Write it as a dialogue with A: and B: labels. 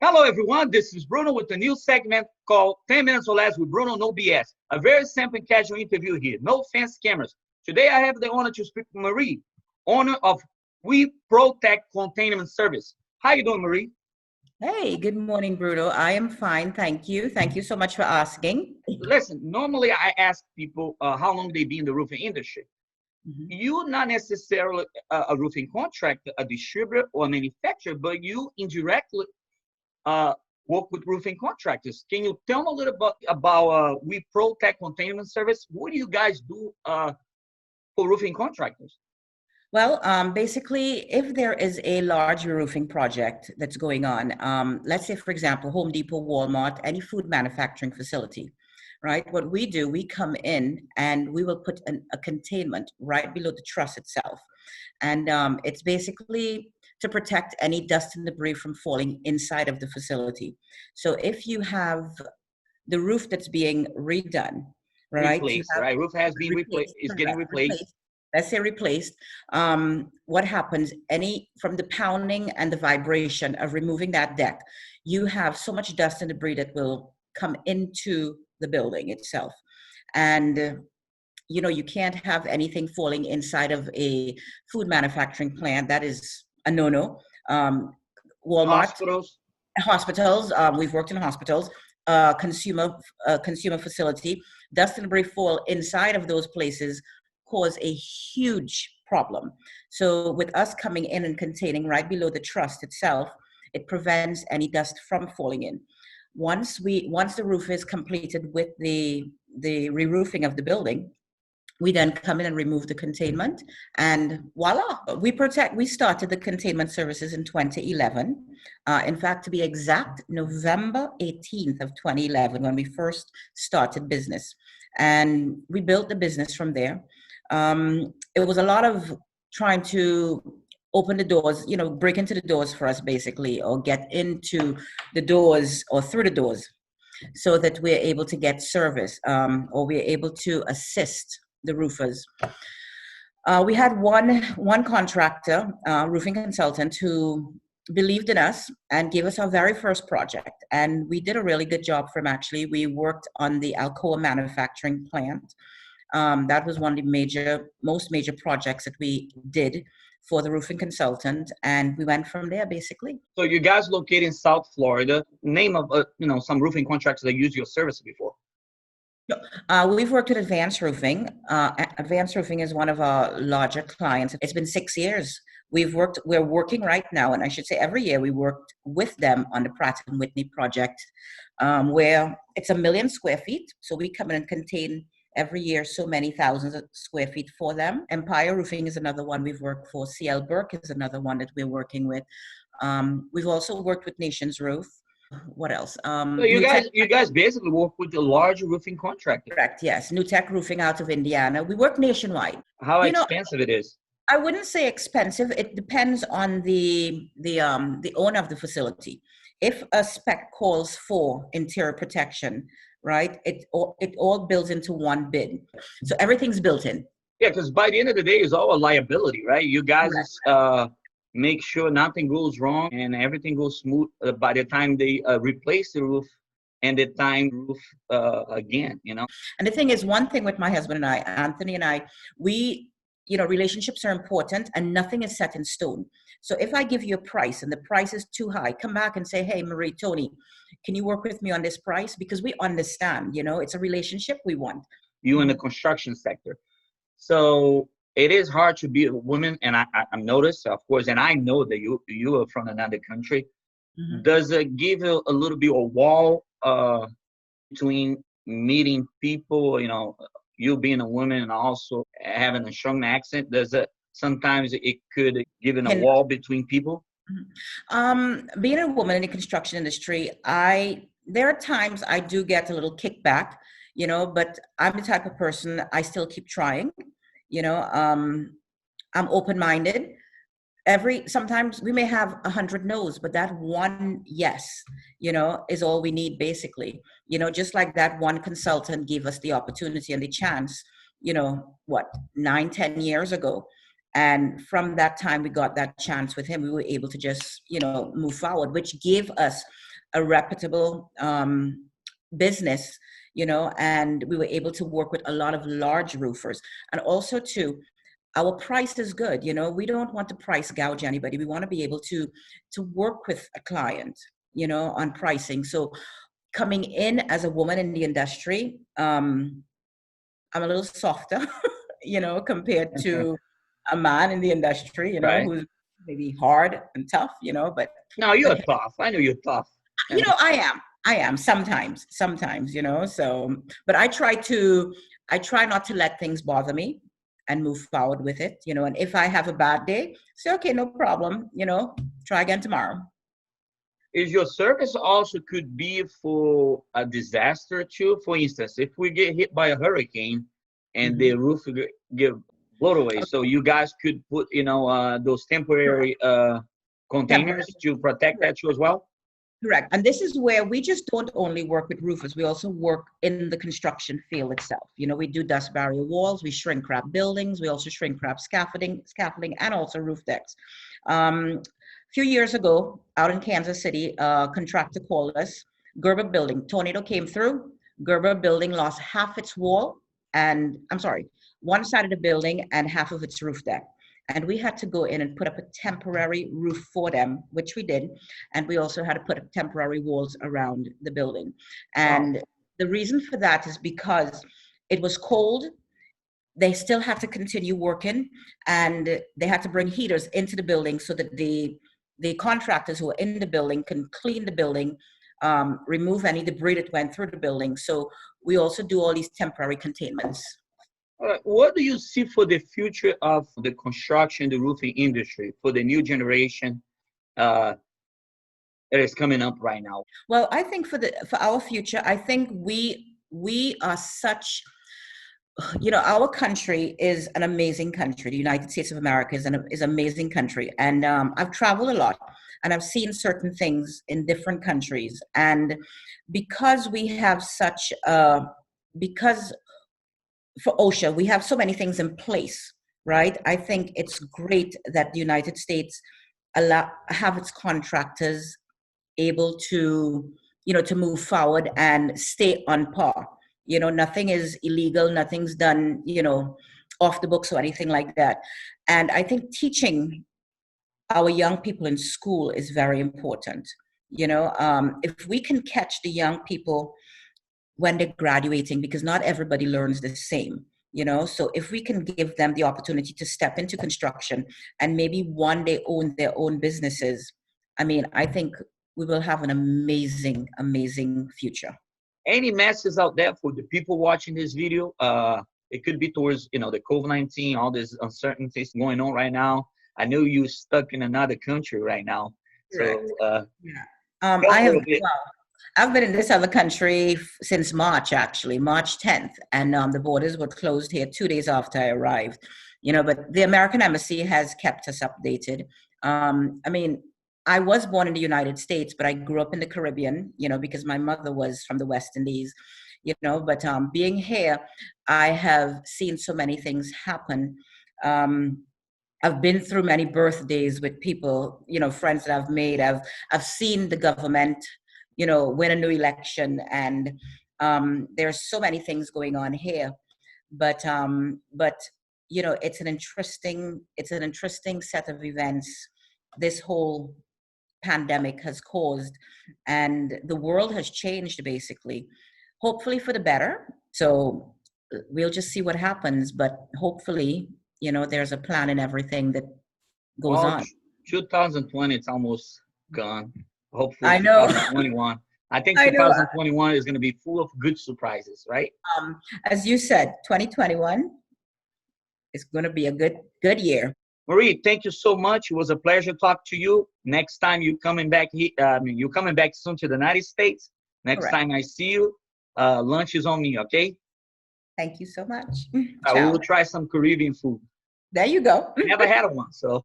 A: Hello, everyone. This is Bruno with a new segment called 10 Minutes or Less with Bruno, No BS. A very simple and casual interview here. No fancy cameras. Today, I have the honor to speak to Marie, owner of We Protec Containment Service. How you doing, Marie?
B: Hey, good morning, Bruno. I am fine, thank you. Thank you so much for asking.
A: Listen, normally I ask people how long they be in the roofing industry. You're not necessarily a roofing contractor, a distributor, or a manufacturer, but you indirectly work with roofing contractors. Can you tell me a little bit about We Protec Containment Service? What do you guys do for roofing contractors?
B: Well, basically, if there is a large roofing project that's going on, let's say, for example, Home Depot, Walmart, any food manufacturing facility, right? What we do, we come in and we will put a containment right below the truss itself. And it's basically to protect any dust and debris from falling inside of the facility. So if you have the roof that's being redone, right?
A: Replaced, right? Roof has been replaced, is getting replaced.
B: Let's say replaced. What happens, from the pounding and the vibration of removing that deck, you have so much dust and debris that will come into the building itself. And you can't have anything falling inside of a food manufacturing plant. That is a no-no. Walmart, hospitals. We've worked in hospitals, consumer facility. Dust and debris fall inside of those places cause a huge problem. So with us coming in and containing right below the truss itself, it prevents any dust from falling in. Once the roof is completed with the re-roofing of the building, we then come in and remove the containment, and voila, We Protec. We started the containment services in 2011. In fact, to be exact, November 18th of 2011, when we first started business. And we built the business from there. It was a lot of trying to open the doors, break into the doors for us, basically, or get into the doors or through the doors so that we're able to get service, or we're able to assist the roofers. We had one contractor, roofing consultant, who believed in us and gave us our very first project. And we did a really good job for him, actually. We worked on the Alcoa manufacturing plant. That was one of the most major projects that we did for the roofing consultant, and we went from there, basically.
A: So you guys located in South Florida. Name of some roofing contractors that used your service before.
B: We've worked with Advanced Roofing. Advanced Roofing is one of our larger clients. It's been 6 years. We're working right now, and I should say every year we worked with them on the Pratt & Whitney project, where it's 1 million square feet. So we come in and contain every year so many thousands of square feet for them. Empire Roofing is another one we've worked for. CL Burke is another one that we're working with. We've also worked with Nations Roof. What else?
A: So you guys basically work with the large roofing contractor.
B: Correct. Yes, New Tech Roofing out of Indiana. We work nationwide.
A: How expensive it is?
B: I wouldn't say expensive. It depends on the owner of the facility. If a spec calls for interior protection, right, it all builds into one bid. So everything's built in.
A: Yeah, because by the end of the day, it's all a liability, right? You guys make sure nothing goes wrong and everything goes smooth by the time they replace the roof and the time roof again,
B: And the thing is, one thing with my husband and I, Anthony and I, we, relationships are important and nothing is set in stone. So if I give you a price and the price is too high, come back and say, hey, Marie, Tony, can you work with me on this price? Because we understand, it's a relationship we want.
A: You in the construction sector. So it is hard to be a woman, and I've noticed, of course, and I know that you are from another country. Mm-hmm. Does it give you a little bit of a wall between meeting people, you being a woman and also having a strong accent? Sometimes it could give a wall between people?
B: Being a woman in the construction industry, there are times I do get a little kickback, but I'm the type of person, I still keep trying. I'm open-minded. Sometimes we may have 100 no's, but that one yes, is all we need, basically. Just like that one consultant gave us the opportunity and the chance, 9-10 years ago. And from that time we got that chance with him, we were able to just, move forward, which gave us a reputable business, and we were able to work with a lot of large roofers. And also too, our price is good. We don't want to price gouge anybody. We want to be able to work with a client, on pricing. So coming in as a woman in the industry, I'm a little softer, compared to a man in the industry,
A: Right.
B: who's maybe hard and tough, but
A: No, you're tough. I know you're tough.
B: I am sometimes, so, but I try not to let things bother me and move forward with it, and if I have a bad day, say, okay, no problem, try again tomorrow.
A: Is your service also could be for a disaster too? For instance, if we get hit by a hurricane and the roof get blown away, so you guys could put, those temporary containers to protect that too as well?
B: Correct. And this is where we just don't only work with roofers, we also work in the construction field itself. We do dust barrier walls, we shrink wrap buildings, we also shrink wrap scaffolding, and also roof decks. A few years ago, out in Kansas City, a contractor called us, Gerber Building, tornado came through, Gerber Building lost half its wall, and one side of the building and half of its roof deck. And we had to go in and put up a temporary roof for them, which we did. And we also had to put up temporary walls around the building. And the reason for that is because it was cold. They still had to continue working, and they had to bring heaters into the building so that the contractors who were in the building can clean the building, remove any debris that went through the building. So we also do all these temporary containments.
A: What do you see for the future of the construction, the roofing industry, for the new generation that is coming up right now?
B: Well, I think for our future, I think we are such, our country is an amazing country. The United States of America is an amazing country. And I've traveled a lot, and I've seen certain things in different countries. And because we have for OSHA, we have so many things in place, right? I think it's great that the United States have its contractors able to, to move forward and stay on par. Nothing is illegal, nothing's done, off the books or anything like that. And I think teaching our young people in school is very important. If we can catch the young people when they're graduating, because not everybody learns the same, so if we can give them the opportunity to step into construction and maybe one day own their own businesses, I think we will have an amazing, amazing future.
A: Any messages out there for the people watching this video? It could be towards, the COVID-19, all these uncertainties going on right now. I know you're stuck in another country right now.
B: Correct.
A: So,
B: I've been in this other country since March 10th, and the borders were closed here 2 days after I arrived. But the American Embassy has kept us updated. I was born in the United States, but I grew up in the Caribbean, because my mother was from the West Indies, but being here, I have seen so many things happen. I've been through many birthdays with people, friends that I've made. I've seen the government, win a new election, and there's so many things going on here. But it's an interesting set of events this whole pandemic has caused, and the world has changed basically, hopefully for the better. So we'll just see what happens, but hopefully, there's a plan in everything that goes on.
A: 2020, it's almost gone. Hopefully,
B: I know.
A: 2021. I think 2021 is going to be full of good surprises, right?
B: As you said, 2021 is going to be a good year.
A: Marie, thank you so much. It was a pleasure to talk to you. Next time you're coming back, you're coming back soon to the United States. Next time I see you, lunch is on me, okay?
B: Thank you so much.
A: I will try some Caribbean food.
B: There you go.
A: Never had one, so.